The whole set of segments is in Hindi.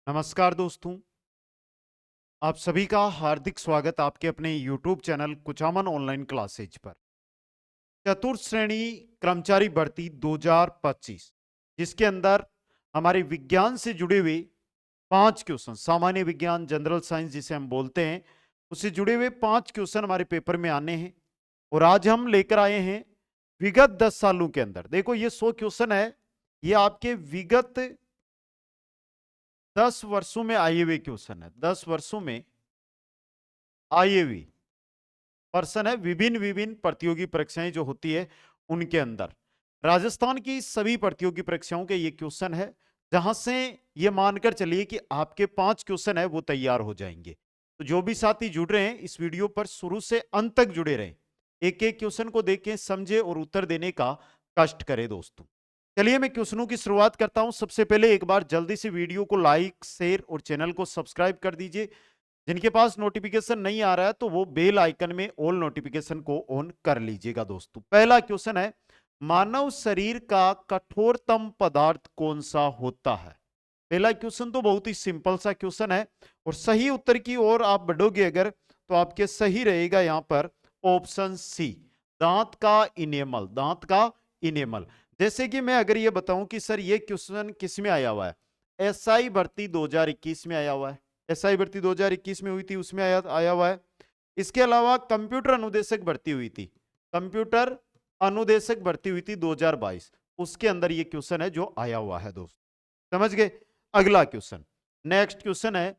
नमस्कार दोस्तों। आप सभी का हार्दिक स्वागत आपके अपने YouTube channel Kuchaman online classes पर। चतुर्थ श्रेणी कर्मचारी भर्ती 2025 जिसके अंदर हमारे विज्ञान से जुड़े हुए 5 क्वेश्चन, सामान्य विज्ञान जनरल साइंस जिसे हम बोलते हैं, उससे जुड़े हुए 5 क्वेश्चन हमारे पेपर में आने हैं। और आज हम लेकर आए हैं विगत 10 सालों के अंदर। देखो ये 100 क्वेश्चन है, ये आपके विगत 10 वर्षों में आए हुए क्वेश्चन है। 10 वर्षों में आए हुए पर्सन है, विभिन्न विभिन्न प्रतियोगी परीक्षाएं जो होती है उनके अंदर राजस्थान की सभी प्रतियोगी परीक्षाओं के ये क्वेश्चन है, जहां से ये मानकर चलिए कि आपके 5 क्वेश्चन है वो तैयार हो जाएंगे। तो जो भी साथी जुड़ रहे हैं इस वीडियो पर शुरू से अंत तक जुड़े रहें, एक एक क्वेश्चन को देखें, समझे और उत्तर देने का कष्ट करें दोस्तों। चलिए मैं क्वेश्चनों की शुरुआत करता हूं। सबसे पहले एक बार जल्दी से वीडियो को लाइक शेयर और चैनल को सब्सक्राइब कर दीजिए। जिनके पास नोटिफिकेशन नहीं आ रहा है तो वो बेल आइकन में ऑल नोटिफिकेशन को ऑन कर लीजिएगा दोस्तों। पहला क्वेश्चन है, मानव शरीर का कठोरतम पदार्थ कौन सा होता है। पहला क्वेश्चन तो बहुत ही सिंपल सा क्वेश्चन है और सही उत्तर की ओर आप बढ़ोगे अगर तो आपके सही रहेगा यहां पर ऑप्शन सी, दांत का इनेमल। दांत का इनेमल। जैसे कि मैं अगर ये बताऊं कि सर ये क्वेश्चन किस में आया हुआ है, एसआई भर्ती 2021 में आया हुआ है। एसआई भर्ती 2021 में हुई थी, उसमें आया हुआ है। इसके अलावा कंप्यूटर अनुदेशक भर्ती हुई थी, कंप्यूटर अनुदेशक भर्ती हुई थी 2022, उसके अंदर ये क्वेश्चन है जो आया हुआ है दोस्त। समझ गए। अगला क्वेश्चन, नेक्स्ट क्वेश्चन है,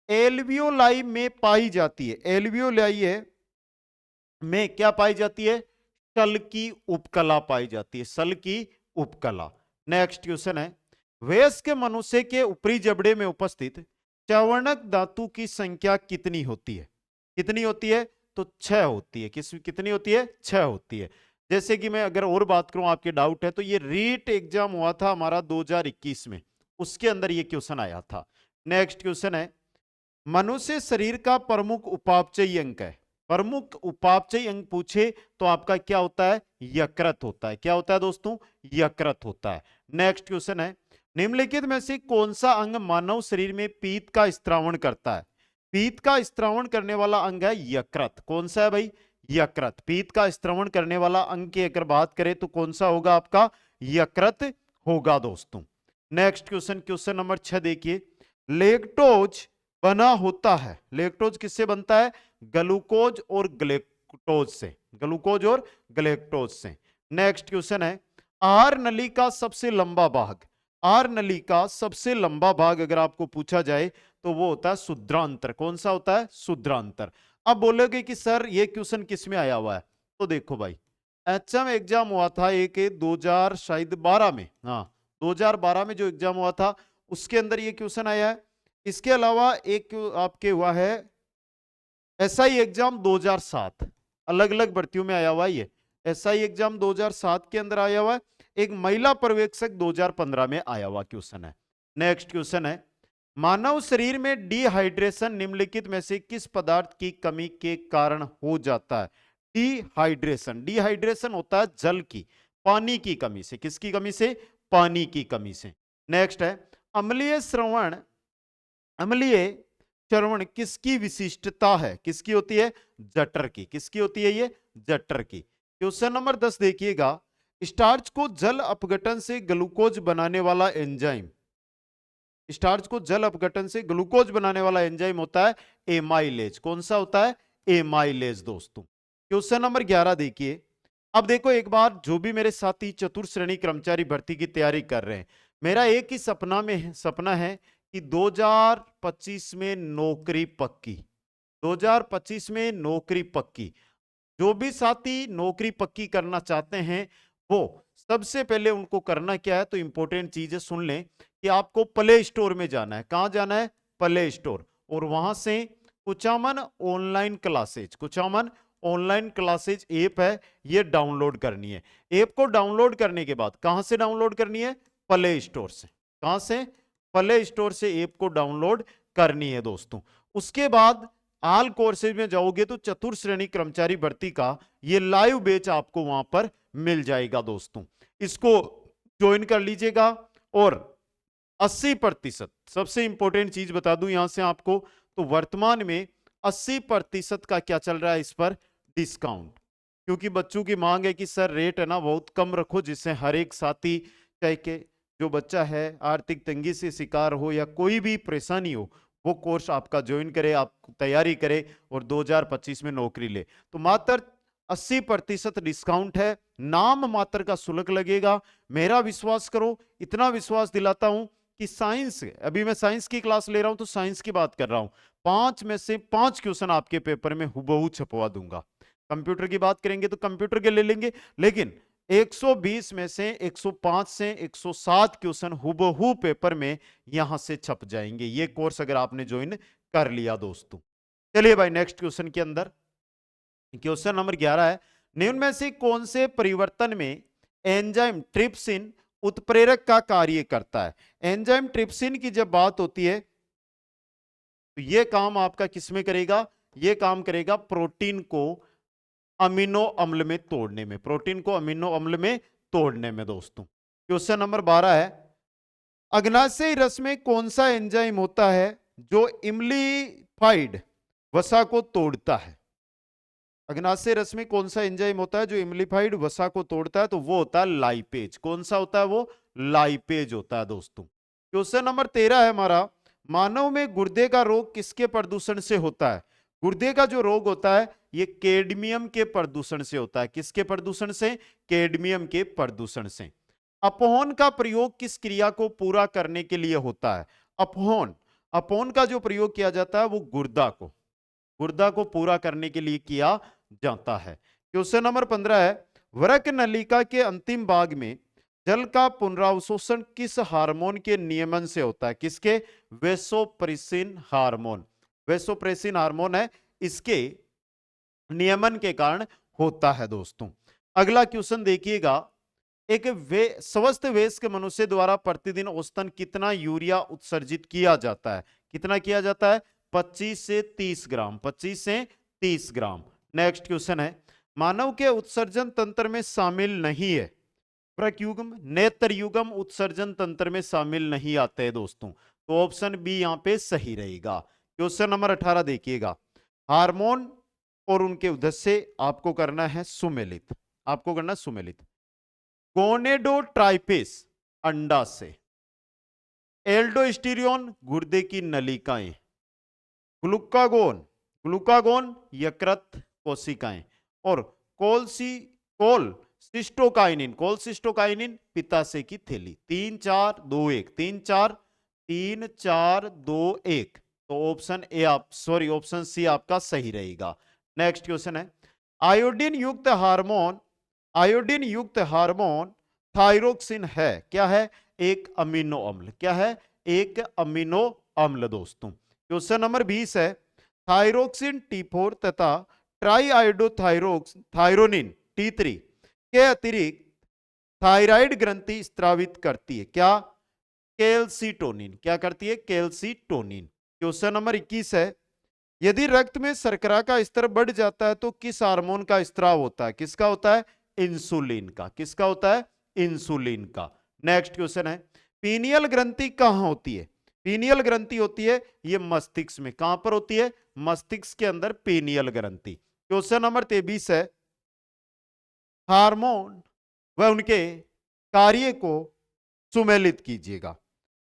एल्वियोलाई में पाई जाती है, एल्वियोलाई है में क्या पाई जाती है, सल की उपकला पाई जाती है, सल की उपकला। नेक्स्ट क्वेश्चन है, वयस्क मनुष्य के ऊपरी जबड़े में उपस्थित चवर्णक धातु की संख्या कितनी होती है। कितनी होती है तो 6 होती है। कितनी होती है, 6 होती है। जैसे कि मैं अगर और बात करूं, आपके डाउट है तो ये रीट एग्जाम हुआ था हमारा 2021 में, उसके अंदर ये क्वेश्चन आया था। नेक्स्ट क्वेश्चन है, मनुष्य शरीर का प्रमुख उपापचयी अंग है। प्रमुख उपापचयी अंग पूछे तो आपका क्या होता है, यकृत होता है। क्या होता है दोस्तों, यकृत होता है। नेक्स्ट क्वेश्चन है, निम्नलिखित में से कौन सा अंग मानव शरीर में पीत का स्त्रावण करता है। पीत का स्त्रावण करने वाला अंग है यकृत। कौन सा है भाई, यकृत। पीत का स्त्रावण करने वाला अंग की अगर बात करें तो कौन सा होगा, आपका यकृत होगा दोस्तों। नेक्स्ट क्वेश्चन, क्वेश्चन नंबर 6 देखिए, लेक्टोज बना होता है। लेक्टोज किससे बनता है, ग्लूकोज और ग्लेक्टोज से, ग्लूकोज और ग्लेक्टोज से। नेक्स्ट क्वेश्चन है, आहार नली का सबसे लंबा भाग। आहार नली का सबसे लंबा भाग अगर आपको पूछा जाए तो वो होता है शुद्रांतर। कौन सा होता है, शुद्रांतर। अब बोलोगे कि सर ये क्वेश्चन किस में आया हुआ है, तो देखो भाई एचएम एग्जाम हुआ था एक 2000 शायद 12 में, हाँ 2012 में जो एग्जाम हुआ था उसके अंदर ये क्वेश्चन आया है। इसके अलावा एक आपके हुआ है एसआई एग्जाम 2007, अलग अलग भर्तियों में आया हुआ है ये। एसआई एग्जाम 2007 के अंदर आया हुआ है। एक महिला पर्यवेक्षक 2015 में आया हुआ क्वेश्चन है। नेक्स्ट क्वेश्चन है, मानव शरीर में डिहाइड्रेशन निम्नलिखित में से किस पदार्थ की कमी के कारण हो जाता है। डिहाइड्रेशन, डिहाइड्रेशन होता है जल की, पानी की कमी से। किसकी कमी से, पानी की कमी से। नेक्स्ट है, अम्लीय श्रवण, अम्लीय चर्वण किसकी विशिष्टता है। किसकी होती है, जठर की। किसकी होती है ये, जठर की। क्वेश्चन नंबर 10 देखिएगा, स्टार्च को जल अपघटन से ग्लूकोज बनाने वाला एंजाइम, स्टार्च को जल अपघटन से ग्लूकोज बनाने वाला एंजाइम होता है एमाइलेज। कौन सा होता है, एमाइलेज दोस्तों। क्वेश्चन नंबर 11 देखिए। अब देखो एक बार जो भी मेरे साथी चतुर्थ श्रेणी कर्मचारी भर्ती की तैयारी कर रहे हैं, मेरा एक ही सपना है कि 2025 में नौकरी पक्की, 2025 में नौकरी पक्की। जो भी साथी नौकरी पक्की करना चाहते हैं वो सबसे पहले उनको करना क्या है, तो इंपॉर्टेंट चीजें सुन लें कि आपको प्ले स्टोर में जाना है। कहां जाना है, प्ले स्टोर, और वहां से Kuchaman online classes, Kuchaman online classes app है, ये डाउनलोड करनी है। ऐप को डाउनलोड करने के बाद कहां से डाउनलोड करनी है, प्ले स्टोर से। कहां से, प्ले स्टोर से ऐप को डाउनलोड करनी है दोस्तों। उसके बाद ऑल कोर्सेज में जाओगे तो चतुर्थ श्रेणी कर्मचारी भर्ती का ये लाइव बैच आपको वहां पर मिल जाएगा दोस्तों। इसको ज्वाइन कर लीजिएगा और 80%, सबसे इंपॉर्टेंट चीज बता दूं यहां से आपको, तो वर्तमान में 80% का क्या चल रहा है इस पर, डिस्काउंट। क्योंकि बच्चों की मांग है कि सर रेट है ना बहुत कम रखो, जिससे हर एक साथी, चाहे के जो बच्चा है आर्थिक तंगी से शिकार हो या कोई भी परेशानी हो, वो कोर्स आपका ज्वाइन करे, आप तैयारी करे और 2025 में नौकरी ले। तो मात्र 80% डिस्काउंट है, नाम मात्र का शुल्क लगेगा। मेरा विश्वास करो, इतना विश्वास दिलाता हूं कि साइंस, अभी मैं साइंस की क्लास ले रहा हूं तो साइंस की बात कर रहा हूं, 5 में से 5 क्वेश्चन आपके पेपर में हुबहू छपवा दूंगा। कंप्यूटर की बात करेंगे तो कंप्यूटर के ले लेंगे, लेकिन 120 में से 105 से 107 क्वेश्चन हुबहू पेपर में यहां से छप जाएंगे, ये कोर्स अगर आपने ज्वाइन कर लिया दोस्तों। चलिए भाई नेक्स्ट क्वेश्चन के अंदर, क्वेश्चन नंबर 11 है, निम्न में से कौन से परिवर्तन में एंजाइम ट्रिप्सिन उत्प्रेरक का कार्य करता है। एंजाइम ट्रिप्सिन की जब बात होती है तो यह काम आपका किसमें करेगा, यह काम करेगा प्रोटीन को अमीनो अम्ल में तोड़ने में, प्रोटीन को अमीनो अम्ल में तोड़ने में दोस्तों। क्वेश्चन नंबर 12 है, अग्नाशयी रस में कौन सा एंजाइम होता है जो इम्लीफाइड वसा को तोड़ता है। अग्नाशय रस में कौन सा एंजाइम होता है जो इम्लीफाइड वसा को तोड़ता है, तो वो होता है लाइपेज। कौन सा होता है वो, लाइपेज होता है दोस्तों। क्वेश्चन नंबर 13 है हमारा, मानव में गुर्दे का रोग किसके प्रदूषण से होता है। गुर्दे का जो रोग होता है ये कैडमियम के प्रदूषण से होता है। किसके प्रदूषण से, कैडमियम के प्रदूषण से। अपहोन का प्रयोग किस क्रिया को पूरा करने के लिए होता है। अपहोन, अपहोन का जो प्रयोग किया जाता है वो गुर्दा को पूरा करने के लिए किया जाता है। क्वेश्चन नंबर 15 है, वृक्क नलिका के अंतिम भाग में जल का पुनरावशोषण किस हार्मोन के नियमन से होता है। किसके, वेसोप्रेसिन हार्मोन, वेसोप्रेसिन हार्मोन है, इसके नियमन के कारण होता है दोस्तों। अगला क्वेश्चन देखिएगा, एक स्वस्थ वयस्क मनुष्य द्वारा प्रतिदिन औसतन कितना यूरिया उत्सर्जित किया जाता है। कितना किया जाता है, 25 से 30 ग्राम, 25 से 30 ग्राम। नेक्स्ट क्वेश्चन है, मानव के उत्सर्जन तंत्र में शामिल नहीं है, प्रयुग्म नेत्रयुग्म उत्सर्जन तंत्र में शामिल नहीं आते हैं दोस्तों, तो ऑप्शन बी यहां पे सही रहेगा। क्वेश्चन नंबर 18 देखिएगा, हार्मोन और उनके उद्देश्य आपको करना है सुमेलित, आपको करना सुमेलित। गोनेडोट्राइपिस अंडा से, एल्डोस्टेरोन गुर्दे की नलिकाएं, ग्लूकागोन, ग्लूकागोन यकृत कोशिकाएं, और कोलसिस्टोकाइनिन, कोलसिस्टोकाइनिन पित्ताशय की थैली। 3 4 2 1, 3 4 3 4 2 1, तो ऑप्शन ए आप सॉरी ऑप्शन सी आपका सही रहेगा। नेक्स्ट क्वेश्चन है, आयोडीन युक्त हार्मोन, आयोडीन युक्त हार्मोन थायरोक्सिन है, क्या है, एक अमीनो अम्ल, क्या है, एक अमीनो अम्ल दोस्तों। क्वेश्चन नंबर 20 है, थायरोक्सिन T4 तथा ट्राईआयोडोथायरोक्स थायरोनिन T3 के अतिरिक्त थायराइड ग्रंथि स्त्रावित करती है, क्या, कैल्सिटोनिन, क्या करती है, कैल्सिटोनिन। क्वेश्चन नंबर 21 है, यदि रक्त में शर्करा का स्तर बढ़ जाता है तो किस हार्मोन का स्त्राव होता है। किसका होता है, इंसुलिन का। किसका होता है, इंसुलिन का। नेक्स्ट क्वेश्चन है, पीनियल ग्रंथि कहां होती है। पीनियल ग्रंथि होती है ये मस्तिष्क में, कहां पर होती है, मस्तिष्क के अंदर पीनियल ग्रंथि। क्वेश्चन नंबर 23 है, हार्मोन व उनके कार्य को सुमेलित कीजिएगा।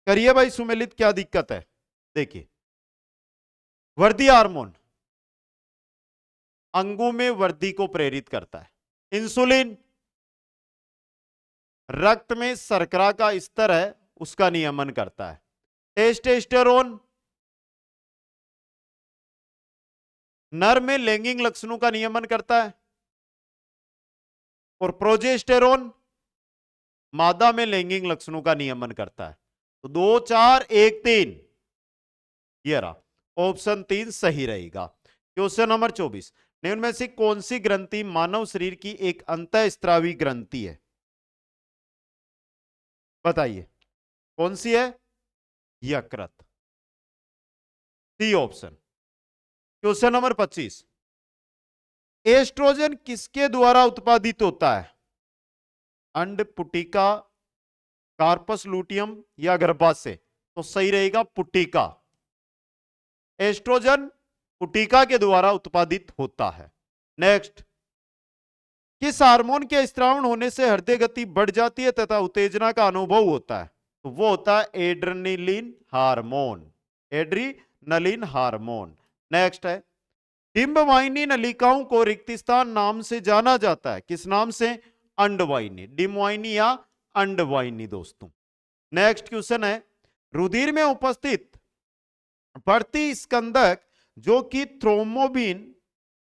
करिए भाई सुमेलित, क्या दिक्कत है। देखिए, वृद्धि हार्मोन अंगों में वृद्धि को प्रेरित करता है, इंसुलिन रक्त में शर्करा का स्तर है उसका नियमन करता है, टेस्टोस्टेरोन नर में लैंगिक लक्षणों का नियमन करता है, और प्रोजेस्टेरोन मादा में लैंगिक लक्षणों का नियमन करता है। तो 2 4 1 3, ये रहा ऑप्शन 3 सही रहेगा। क्वेश्चन नंबर 24, निम्न में से कौन सी ग्रंथि मानव शरीर की एक अंतःस्त्रावी ग्रंथि है। बताइए कौन सी है, यकृत, C option. Question number 25, oestrogen किसके द्वारा उत्पादित होता है। अंड पुटिका कार्पस लूटियम या गर्भाशय, तो सही रहेगा पुटिका। एस्ट्रोजन पुटिका के द्वारा उत्पादित होता है। नेक्स्ट, किस हार्मोन के स्त्रावण होने से हृदय गति बढ़ जाती है तथा उत्तेजना का अनुभव होता है? तो वो होता है adrenaline hormone, adrenaline hormone. Next है, डिम्बवाहिनी नलिकाओं को रिक्तिस्थान नाम से जाना जाता है, किस नाम से? अंडवाहिनी, डिम्बवाहिनी या अंडवाहिनी दोस्तों। नेक्स्ट क्वेश्चन है, रुधिर में उपस्थित प्रतिस्कंदक जो कि थ्रोम्बोबिन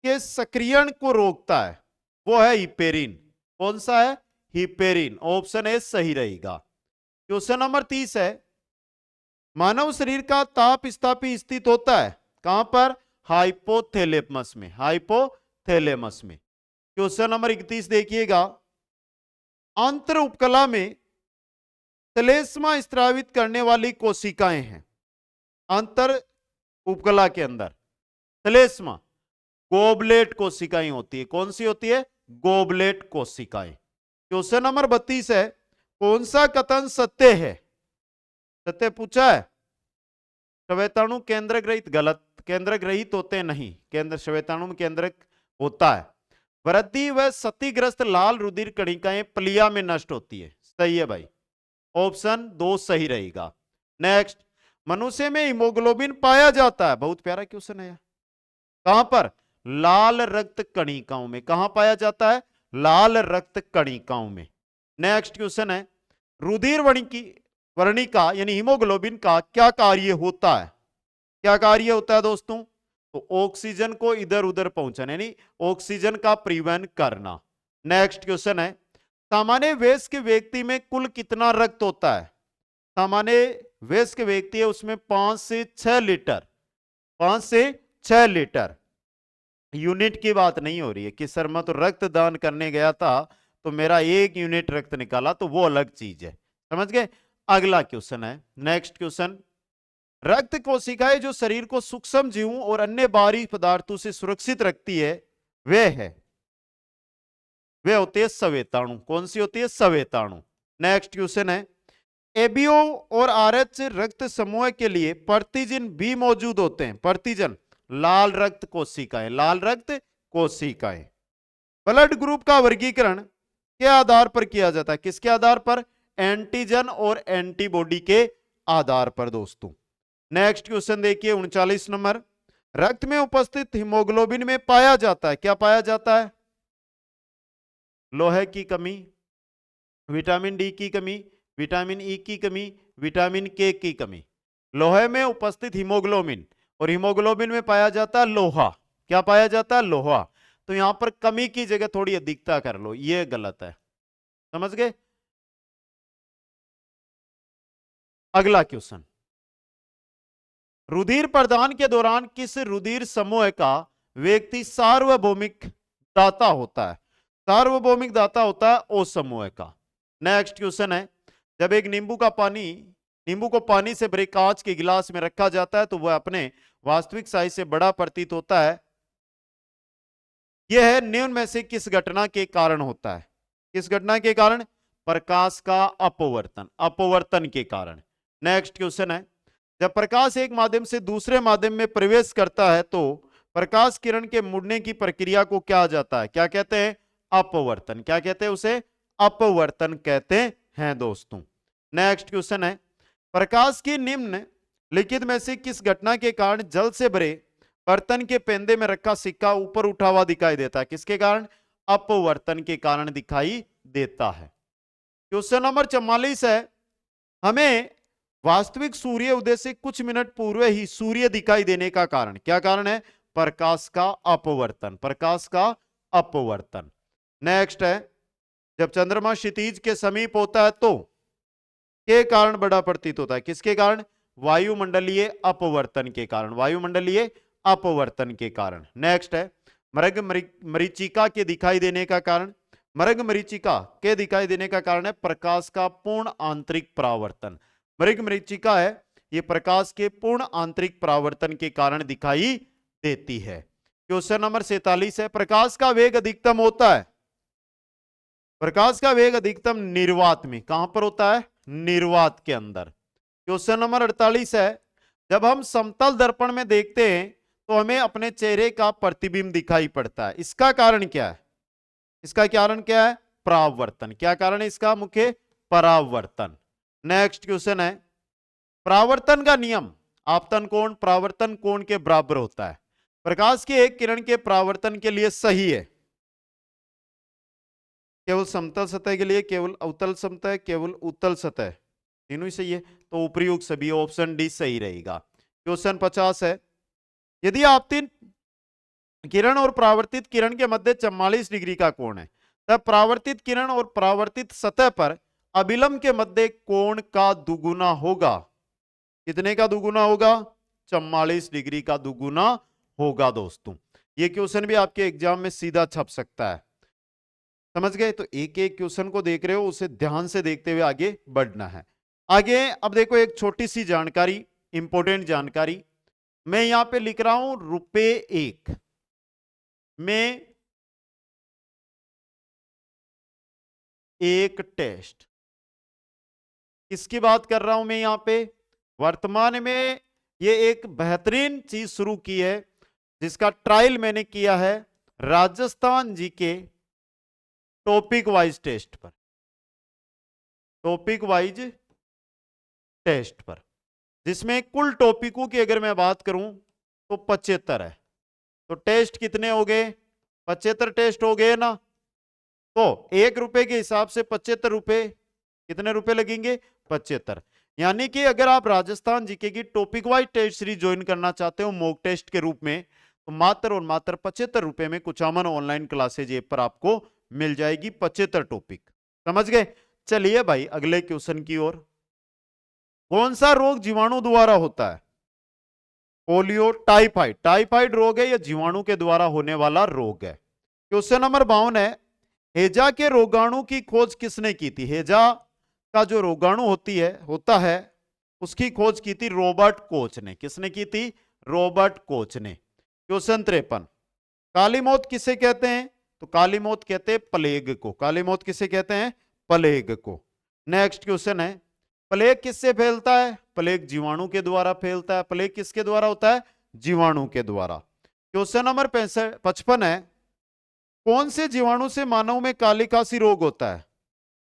के सक्रियण को रोकता है वो है हिपेरिन। कौन सा है? हिपेरिन। ऑप्शन ए सही रहेगा। क्वेश्चन नंबर 30 है, मानव शरीर का ताप स्थापी स्थित होता है कहां पर? हाइपोथैलेमस में, हाइपोथैलेमस में। क्वेश्चन नंबर 31 देखिएगा, आंतर उपकला में श्लेष्मा स्त्रावित करने वाली कोशिकाएं हैं। आंतर उपकला के अंदर श्लेष्मा गोबलेट कोशिकाएं होती है। कौन सी होती है? गोबलेट कोशिकाएं। क्वेश्चन नंबर 32 है, कौन सा कथन सत्य है? सत्य पूछा है। श्वेताणु केंद्र ग्रहित, गलत। केंद्र ग्रहित होते नहीं, केंद्र श्वेताणु में केंद्रक होता है। वृद्धि व क्षतिग्रस्त लाल रुधिर कणिकाएं प्लिया में नष्ट होती है। सही है भाई, ऑप्शन 2 सही रहेगा। नेक्स्ट, मनुष्य में हीमोग्लोबिन पाया जाता है। बहुत प्यारा क्वेश्चन है। कहां पर? लाल रक्त कणिकाओं में। कहां पाया जाता है? लाल रक्त कणिकाओं में। नेक्स्ट क्वेश्चन है, रुधिर वर्णिका यानी हीमोग्लोबिन का क्या कार्य होता है? क्या कार्य होता है दोस्तों? तो ऑक्सीजन को इधर उधर पहुंचाना यानी ऑक्सीजन का परिवहन करना। नेक्स्ट क्वेश्चन है, सामान्य वयस्क व्यक्ति में कुल कितना रक्त होता है? सामान्य वयस्क व्यक्ति है उसमें 5 से 6 लीटर, 5 से 6 लीटर। यूनिट की बात नहीं हो रही है कि सर मैं तो रक्त दान करने गया था तो मेरा 1 यूनिट रक्त निकाला, तो वो अलग चीज है। समझ गए? अगला क्वेश्चन है, नेक्स्ट क्वेश्चन, रक्त कोशिकाएं जो शरीर को सूक्ष्म जीवों और अन्य बाहरी पदार्थों से सुरक्षित रखती है वे होती है संवेताणु। कौन सी होती है? संवेताणु। नेक्स्ट क्वेश्चन है, एबीओ और आरएच रक्त समूह के लिए प्रतिजन भी मौजूद होते हैं। प्रतिजन लाल रक्त कोशिकाएं, लाल रक्त कोशिकाएं। ब्लड ग्रुप का वर्गीकरण के आधार पर किया जाता है। किसके आधार पर? एंटीजन और एंटीबॉडी के आधार पर दोस्तों। नेक्स्ट क्वेश्चन देखिए 39 नंबर, रक्त में उपस्थित हीमोग्लोबिन में पाया जाता है, क्या पाया जाता है? लोहे की कमी, विटामिन डी की कमी, विटामिन ई की कमी, विटामिन के की कमी। लोहे में उपस्थित हीमोग्लोबिन, और हीमोग्लोबिन में पाया जाता है लोहा। क्या पाया जाता है? लोहा। तो यहां पर कमी की जगह थोड़ी अधिकता कर लो, यह गलत है। समझ गए? अगला क्वेश्चन, रुधिर प्रदान के दौरान किस रुधिर समूह का व्यक्ति सार्वभौमिक दाता होता है? सार्वभौमिक दाता होता है ओ समूह का। नेक्स्ट क्वेश्चन है, जब एक नींबू को पानी से भरे कांच के गिलास में रखा जाता है तो वह अपने वास्तविक साइज से बड़ा प्रतीत होता है। यह निम्न में से किस घटना के कारण होता है? किस घटना के कारण? प्रकाश का अपवर्तन, अपवर्तन के कारण। नेक्स्ट क्वेश्चन है, जब प्रकाश एक माध्यम से दूसरे माध्यम में प्रवेश करता है तो प्रकाश किरण के मुड़ने की प्रक्रिया को क्या जाता है? क्या कहते हैं? अपवर्तन। क्या कहते हैं उसे? अपवर्तन कहते हैं दोस्तों। नेक्स्ट क्वेश्चन है, प्रकाश की निम्न लिखित में से किस घटना के कारण जल से भरे बर्तन के पेंदे में रखा सिक्का ऊपर उठा हुआ दिखाई देता है? किसके कारण? अपवर्तन के कारण दिखाई देता है। क्वेश्चन नंबर 44 है, हमें वास्तविक सूर्य उदय से कुछ मिनट पूर्व ही सूर्य दिखाई देने का कारण क्या कारण है? प्रकाश का अपवर्तन, प्रकाश का अपवर्तन। नेक्स्ट है, जब चंद्रमा क्षितिज के समीप होता है तो के कारण बड़ा प्रतीत होता है? किसके कारण? वायुमंडलीय अपवर्तन के कारण, वायुमंडलीय अपवर्तन के कारण। नेक्स्ट है, मृग मरीचिका के दिखाई देने का कारण? मृग मरीचिका के दिखाई देने का कारण है प्रकाश का पूर्ण आंतरिक परावर्तन। मृग मरीचिका है ये प्रकाश के पूर्ण आंतरिक परावर्तन के कारण दिखाई देती है। क्वेश्चन नंबर 47 है, प्रकाश का वेग अधिकतम होता है? प्रकाश का वेग अधिकतम निर्वात में। कहां पर होता है? निर्वात के अंदर। क्वेश्चन नंबर 48 है, जब हम समतल दर्पण में देखते हैं तो हमें अपने चेहरे का प्रतिबिंब दिखाई पड़ता है, इसका कारण क्या है? इसका कारण क्या है? परावर्तन। क्या कारण है इसका? मुख्य परावर्तन। नेक्स्ट क्वेश्चन है, परावर्तन का नियम आपतन कोण परावर्तन कोण के बराबर होता है। प्रकाश की एक किरण के परावर्तन के लिए सही है केवल समतल सतह के लिए, केवल अवतल सतह, केवल उत्तल सतह, तीनों ही सही है, तो उपयुक्त सभी, ऑप्शन डी सही रहेगा। क्वेश्चन 50 है, यदि आपतित किरण और परावर्तित किरण के मध्य 44 डिग्री का कोण है, तब परावर्तित किरण और परावर्तित सतह पर अभिलंब के मध्य कोण का दुगुना होगा। कितने का दुगुना होगा? 44 डिग्री का दुगुना होगा दोस्तों। ये क्वेश्चन भी आपके एग्जाम में सीधा छप सकता है, समझ गए? तो एक एक क्वेश्चन को देख रहे हो, उसे ध्यान से देखते हुए आगे बढ़ना है। आगे अब देखो एक छोटी सी जानकारी, इंपॉर्टेंट जानकारी, मैं यहां पे लिख रहा हूं रुपए 1 में एक टेस्ट। किसकी बात कर रहा हूं मैं यहां पे? वर्तमान में ये एक बेहतरीन चीज शुरू की है जिसका ट्रायल मैंने किया है राजस्थान जी के टॉपिक वाइज टेस्ट पर, टॉपिक वाइज टेस्ट पर, जिसमें कुल टॉपिकों की अगर मैं बात करूं तो 75 है। तो टेस्ट कितने हो गए? 75 टेस्ट हो गए ना। तो 1 रुपए के हिसाब से 75 रुपए, कितने रुपए लगेंगे? 75। यानी कि अगर आप राजस्थान जीके की topic wise test series join करना चाहते हो मॉक टेस्ट के रूप में, तो मात्र और मात्र 75 रुपए में कुचामन ऑनलाइन क्लासेज ऐप पर आपको मिल जाएगी 75 टॉपिक। समझ गए? चलिए भाई अगले क्वेश्चन की ओर। कौन सा रोग जीवाणु द्वारा होता है? Polio, typhoid. टाइफाइड रोग है या जीवाणु के द्वारा होने वाला रोग है। क्वेश्चन नंबर 52 है, हैजा के रोगाणु की खोज किसने की थी? हैजा का जो रोगाणु होता है उसकी खोज की थी रॉबर्ट कोच ने। किसने की थी? रॉबर्ट कोच ने। क्वेश्चन 53, काली मौत किसे कहते हैं? तो काली मौत कहते हैं प्लेग को। काली मौत किसे कहते हैं? प्लेग को। नेक्स्ट क्वेश्चन है, प्लेग किससे फैलता है? प्लेग जीवाणु के द्वारा फैलता है। प्लेग किसके द्वारा होता है? जीवाणु के द्वारा। क्वेश्चन नंबर 55 है, कौन से जीवाणु से मानव में काली खांसी रोग होता है?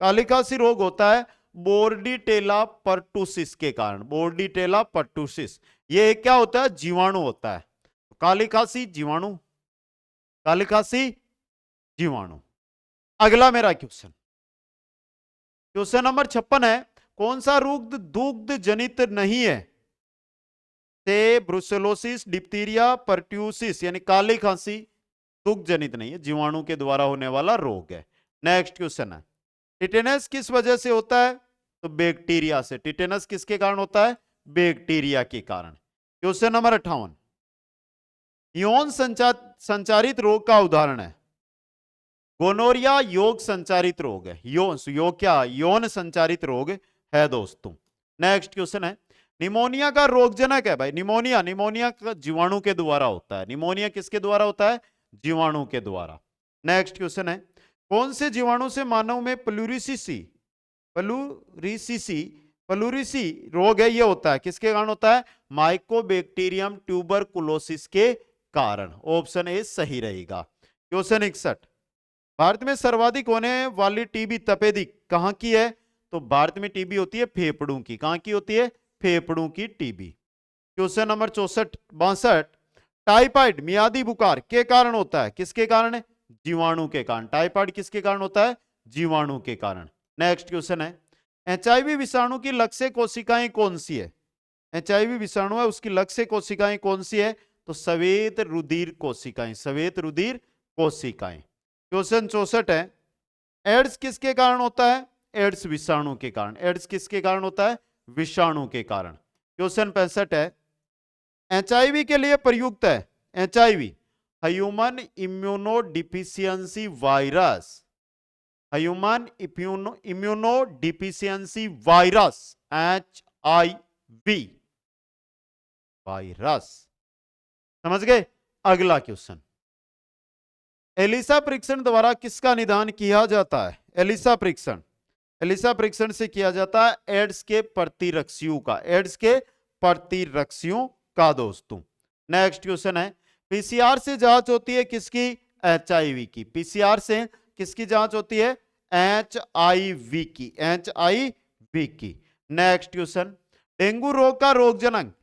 काली खांसी रोग होता है बोर्डीटेला पर्टुसिस के कारण। बोर्डीटेला पर्टुसिस ये क्या होता है? जीवाणु होता है। काली खांसी जीवाणु, काली खांसी जीवाणु। अगला मेरा क्वेश्चन, क्वेश्चन नंबर 56 है, कौन सा रोग दुग्ध जनित नहीं है? से ब्रुसेलोसिस, डिप्थीरिया, पर्ट्यूसिस, यानी काली खांसी दुग्ध जनित नहीं है, जीवाणु के द्वारा होने वाला रोग है। नेक्स्ट क्वेश्चन है, टिटेनस किस वजह से होता है? तो बैक्टीरिया से। टिटेनस किसके कारण होता है? बैक्टीरिया के कारण। क्वेश्चन नंबर 58, यौन संचारित रोग का उदाहरण है? गोनोरिया योग संचारित रोग है। योग क्या? यौन संचारित रोग है दोस्तों। नेक्स्ट क्वेश्चन है, निमोनिया का रोगजनक है भाई? निमोनिया का जीवाणु के द्वारा होता है। निमोनिया किसके द्वारा होता है? जीवाणु के द्वारा। नेक्स्ट क्वेश्चन है, कौन से जीवाणु से मानव में प्लूरिसी रोग है? ये होता है किसके कारण होता है? माइकोबैक्टीरियम ट्यूबरकुलोसिस के कारण। ऑप्शन ए सही रहेगा। क्वेश्चन 61, भारत में सर्वाधिक होने वाली टीबी तपेदिक कहां की है? तो भारत में टीबी होती है फेफड़ों की। कहां की होती है? फेफड़ों की टीबी। क्वेश्चन नंबर 62, टाइफाइड मियादी बुखार के कारण होता है? किसके कारण है? जीवाणु के कारण। टाइफाइड किसके कारण होता है? जीवाणु के कारण। नेक्स्ट क्वेश्चन है, एचआईवी विषाणु की लक्ष्य कोशिकाएं कौन सी है? एचआईवी विषाणु है उसकी लक्ष्य कोशिकाएं कौन सी है? तो श्वेत रुधिर कोशिकाएं। श्वेत रुधिर कोशिकाएं। क्वेश्चन 64 है, एड्स किसके कारण होता है? एड्स विषाणु के कारण। एड्स किसके कारण होता है? विषाणु के कारण। क्वेश्चन 65 है, एचआईवी के लिए प्रयुक्त है? HIV human immuno deficiency virus. Human immuno deficiency virus, HIV virus. समझ गए? अगला क्वेश्चन, एलिसा परीक्षण द्वारा किसका निदान किया जाता है? एलिसा परीक्षण, एलिसा परीक्षण से किया जाता है एड्स के प्रतिरक्षियों का, एड्स के प्रतिरक्षियों का दोस्तों। नेक्स्ट क्वेश्चन है पीसीआर से जांच होती है किसकी? एचआईवी की। पीसीआर से किसकी जांच होती है? एचआईवी की, एचआईवी की। नेक्स्ट क्वेश्चन डेंगू रोग का रोगजनक,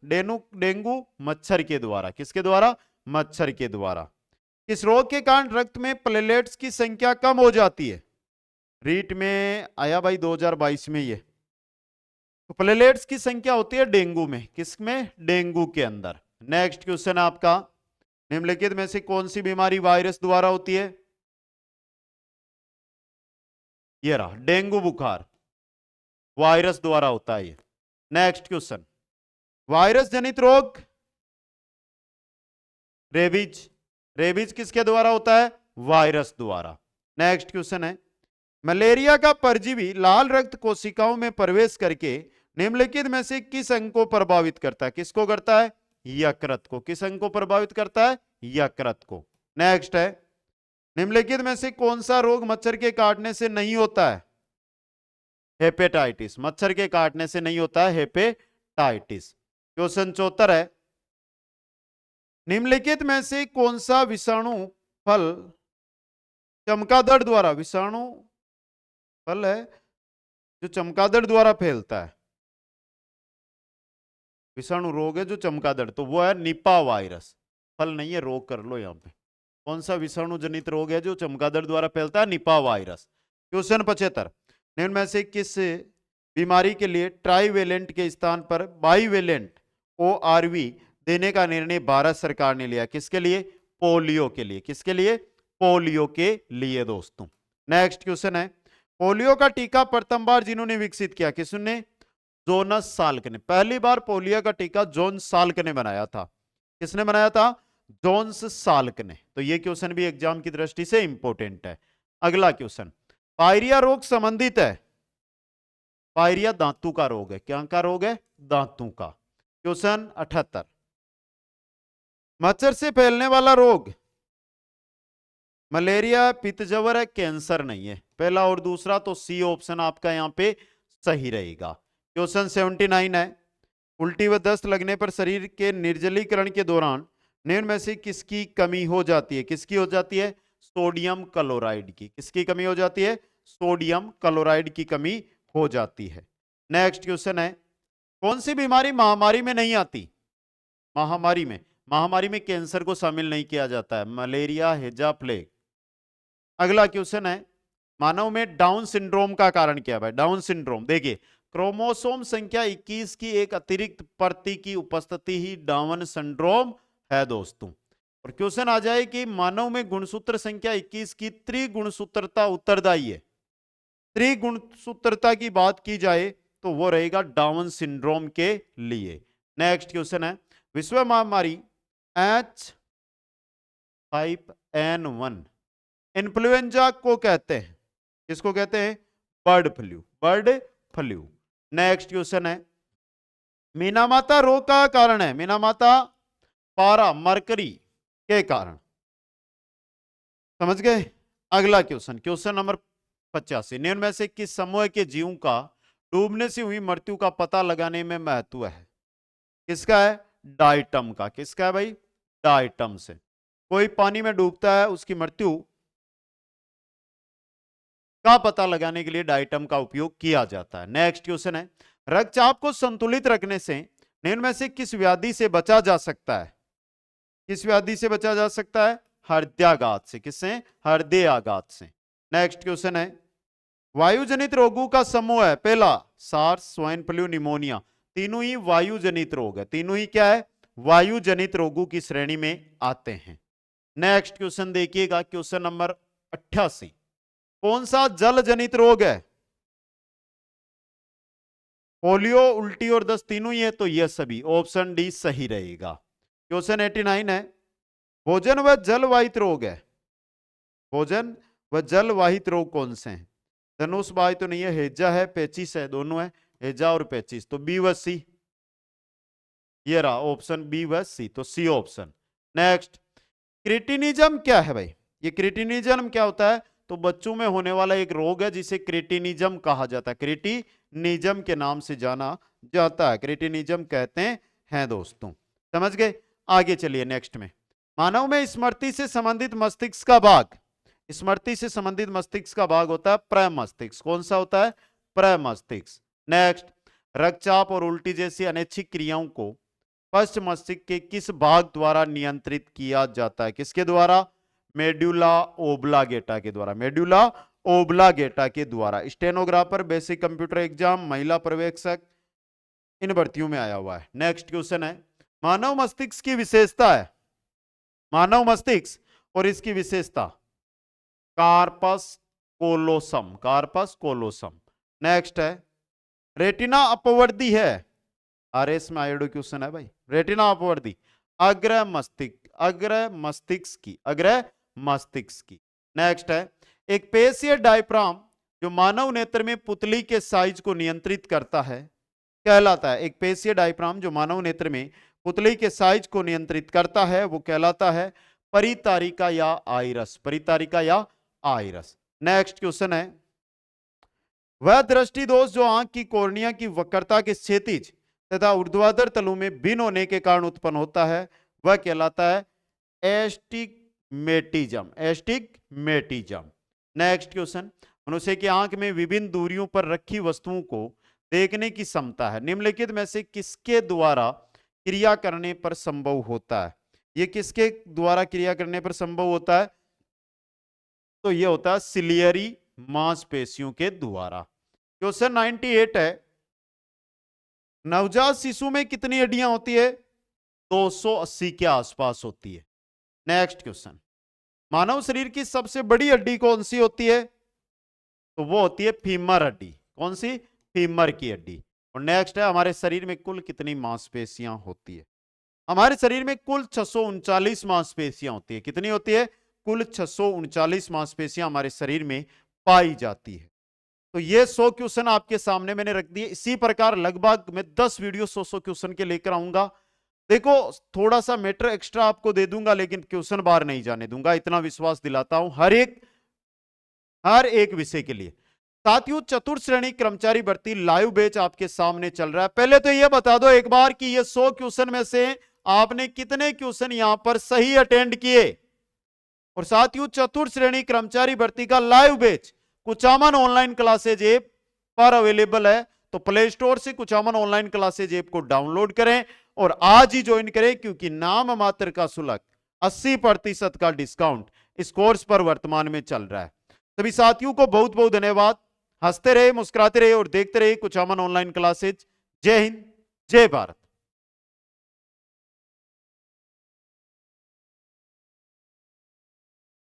डेंगू मच्छर के द्वारा, किसके द्वारा? मच्छर के द्वारा। किस रोग के कारण रक्त में प्लेटलेट्स की संख्या कम हो जाती है? रीट में आया भाई 2022 में ये। तो प्लेटलेट्स की संख्या होती है डेंगू में, किसमें? डेंगू के अंदर। नेक्स्ट क्वेश्चन आपका निम्नलिखित में से कौन सी बीमारी वायरस द्वारा होती है? ये रहा डेंगू बुखार, वायरस द्वारा होता है ये। नेक्स्ट क्वेश्चन वायरस जनित रोग, रेबीज, रेबीज किसके द्वारा होता है? वायरस द्वारा। नेक्स्ट क्वेश्चन है मलेरिया का परजीवी लाल रक्त कोशिकाओं में प्रवेश करके निम्नलिखित में से किस अंग को प्रभावित करता है? किसको करता है? यकृत को। किस अंग को प्रभावित करता है? यकृत को। नेक्स्ट है निम्नलिखित में से कौन सा रोग मच्छर के काटने से नहीं होता है? हेपेटाइटिस, मच्छर के काटने से नहीं होता है हेपेटाइटिस। क्वेश्चन 74 है निम्नलिखित में से कौन सा विषाणु फल चमगादड़ द्वारा, विषाणु फल है जो चमगादड़ द्वारा फैलता है, विषाणु रोग है जो चमगादड़, तो वो है निपा वायरस। फल नहीं है, रोग कर लो यहां पे। कौन सा विषाणु जनित रोग है जो चमगादड़ द्वारा फैलता है? Nipah virus. क्वेश्चन 75 निम्न में से किस बीमारी के लिए ट्राईवेलेंट के स्थान पर बाईवेलेंट ओआरवी देने का निर्णय भारत सरकार ने लिया? किसके लिए? पोलियो के लिए। किसके लिए? पोलियो के लिए दोस्तों। नेक्स्ट क्वेश्चन है पोलियो का टीका प्रथम बार जिन्होंने विकसित किया, किसने? जोनस साल्क ने। पहली बार पोलियो का टीका जॉन साल्क ने बनाया था। किसने बनाया था? जोन्स साल्क ने। तो ये क्वेश्चन भी एग्जाम की दृष्टि से इंपॉर्टेंट है। अगला क्वेश्चन पायरिया रोग संबंधित है, पायरिया दांतों का रोग है। क्या का रोग है? दांतों का। क्वेश्चन 78 मच्छर से फैलने वाला रोग मलेरिया, पित्तज्वर है, कैंसर नहीं है। पहला और दूसरा, तो सी ऑप्शन आपका यहां पे सही रहेगा। क्वेश्चन 79 है उल्टी व दस्त लगने पर शरीर के निर्जलीकरण के दौरान निम्न में से किसकी कमी हो जाती है? किसकी हो जाती है? सोडियम क्लोराइड की। किसकी कमी हो जाती है? सोडियम क्लोराइड की कमी हो जाती है। नेक्स्ट क्वेश्चन है कौन सी बीमारी महामारी में नहीं आती? महामारी में, महामारी में कैंसर को शामिल नहीं किया जाता है, मलेरिया, हैजा, प्लेग। अगला क्वेश्चन है मानव में डाउन सिंड्रोम का कारण क्या है? डाउन सिंड्रोम देखिए क्रोमोसोम संख्या 21 की एक अतिरिक्त प्रति की उपस्थिति ही डाउन सिंड्रोम है दोस्तों। और क्वेश्चन आ जाए कि मानव में गुणसूत्र संख्या 21 की त्रिगुणसूत्रता उत्तरदायी है। त्रिगुणसूत्रता की बात की जाए तो वो रहेगा डाउन सिंड्रोम के लिए। नेक्स्ट क्वेश्चन है विश्व महामारी H5N1 इन्फ्लुएंजा को कहते हैं, किसको कहते हैं? Bird flu, bird flu. Next question है मीनामाता रोग का कारण है? मीनामाता पारा, मरकरी के कारण। समझ गए? अगला क्वेश्चन, क्वेश्चन नंबर 85 निम्न में से किस समूह के जीवों का डूबने से हुई मृत्यु का पता लगाने में महत्व है? किसका है? डाइटम का। किसका है भाई? डाइटम से। कोई पानी में डूबता है उसकी मृत्यु का पता लगाने के लिए डाइटम का उपयोग किया जाता है। नेक्स्ट क्वेश्चन है रक्तचाप को संतुलित रखने से निम्न में से किस व्याधि से बचा जा सकता है? किस व्याधि से बचा जा सकता है? हृदयाघात से। किससे? हृदयाघात से। नेक्स्ट क्वेश्चन है वायुजनित रोगों का समूह है। पहला सार्स, स्वाइन फ्लू, निमोनिया, तीनों ही वायुजनित रोग है। तीनों ही क्या है? वायुजनित रोगों की श्रेणी में आते हैं। नेक्स्ट क्वेश्चन देखिएगा क्वेश्चन नंबर 88 कौन सा जल जनित रोग है? पोलियो, उल्टी और दस्त तीनों ही है, तो यह सभी ऑप्शन डी सही रहेगा। क्वेश्चन 89 है भोजन व जलवाहित रोग है। भोजन व जलवाहित रोग कौन से हैं? धनुष बाई तो नहीं है, हेजा है, पेचिस है, दोनों है, हेजा और पेचिस, तो बी व सी। ये रहा ऑप्शन बी व सी, तो सी ऑप्शन। नेक्स्ट क्रिटिनिज्म क्या है भाई? ये क्रिटिनिज्म क्या होता है? तो बच्चों में होने वाला एक रोग है जिसे क्रेटिनिज्म कहा जाता है, क्रेटिनिज्म के नाम से जाना जाता है, क्रेटिनिज्म कहते हैं दोस्तों। समझ गए? आगे चलिए नेक्स्ट में। मानव में स्मृति से संबंधित मस्तिष्क का भाग, स्मृति से संबंधित मस्तिष्क का भाग होता है प्रमस्तिष्क। कौन सा होता है? प्रमस्तिष्क। नेक्स्ट, रक्तचाप और उल्टी जैसी अनैच्छिक क्रियाओं को पश्च मस्तिष्क के किस भाग द्वारा नियंत्रित किया जाता है? किसके द्वारा? मेडुला ओब्लांगेटा के द्वारा, मेडुला ओब्लांगेटा के द्वारा। स्टेनोग्राफर, बेसिक कंप्यूटर एग्जाम, महिला पर्यवेक्षक, इन भर्तियों में आया हुआ है। नेक्स्ट क्वेश्चन है, मानव मस्तिष्क की विशेषता है, मानव मस्तिष्क और इसकी विशेषता कार्पस कोलोसम, कार्पस कोलोसम। नेक्स्ट है, रेटिना अपवर्दी है, आरएस में आयोडो क्वेश्चन है भाई, रेटिना अपवर्दी अग्र मस्तिष्क, अग्र मस्तिष्क की, अग्र मस्तिष्क की। नेक्स्ट है, एक पेशीय डायफ्राम जो मानव नेत्र में पुतली के साइज को नियंत्रित करता है कहलाता है, एक पेशीय डायफ्राम जो मानव नेत्र में पुतली के साइज को नियंत्रित करता है वो कहलाता है परितारिका या आइरस, परितारिका या आइरस। नेक्स्ट क्वेश्चन है, वह दृष्टि दोष जो आंख की कॉर्निया की वक्रता के क्षैतिज तथा ऊर्ध्वाधर तलों में भिन्न होने के कारण उत्पन्न होता है वह कहलाता है एस्टिग्मेटिज्म, एस्टिग्मेटिज्म। नेक्स्ट क्वेश्चन, मनुष्य की आंख में विभिन्न दूरियों पर रखी वस्तुओं को देखने की क्षमता है, निम्नलिखित में से किसके द्वारा क्रिया करने पर संभव होता है? ये किसके द्वारा क्रिया करने पर संभव होता है? तो ये होता है सिलियरी मांसपेशियों के द्वारा। क्वेश्चन 98 है, नवजात शिशु में कितनी हड्डियां होती है? 280 के आसपास होती है। नेक्स्ट क्वेश्चन, मानव शरीर की सबसे बड़ी हड्डी कौन सी होती है? तो वो होती है फीमर हड्डी। कौन सी? फीमर की हड्डी। और नेक्स्ट है, हमारे शरीर में कुल कितनी मांसपेशियां होती है? हमारे शरीर में कुल 639 मांसपेशियां होती है। कितनी होती है? कुल 639 मांसपेशियां हमारे शरीर में पाई जाती है। तो ये 100 क्वेश्चन आपके सामने मैंने रख दिए। इसी प्रकार लगभग मैं 10 वीडियो 100 क्वेश्चन के लेकर आऊंगा। देखो थोड़ा सा मैटर एक्स्ट्रा आपको दे दूंगा लेकिन क्वेश्चन बाहर नहीं जाने दूंगा, इतना विश्वास दिलाता हूं हर एक विषय के लिए। साथियों, चतुर्थ श्रेणी कर्मचारी भर्ती लाइव बैच आपके सामने चल रहा है। पहले तो यह बता दो एक बार कि ये 100 क्वेश्चन में से आपने कितने क्वेश्चन यहां पर सही अटेंड किए। और साथियों, चतुर्थ श्रेणी कर्मचारी भर्ती का live batch Kuchaman online classes app पर अवेलेबल है, तो प्ले स्टोर से कुचामन ऑनलाइन क्लासेज ऐप को डाउनलोड करें और आज ही ज्वाइन करें, क्योंकि नाम मात्र का शुल्क 80% का डिस्काउंट इस कोर्स पर वर्तमान में चल रहा है। सभी साथियों को बहुत बहुत धन्यवाद। हंसते रहे, मुस्कुराते रहे और देखते रहे कुचामन ऑनलाइन क्लासेज। जय हिंद, जय भारत।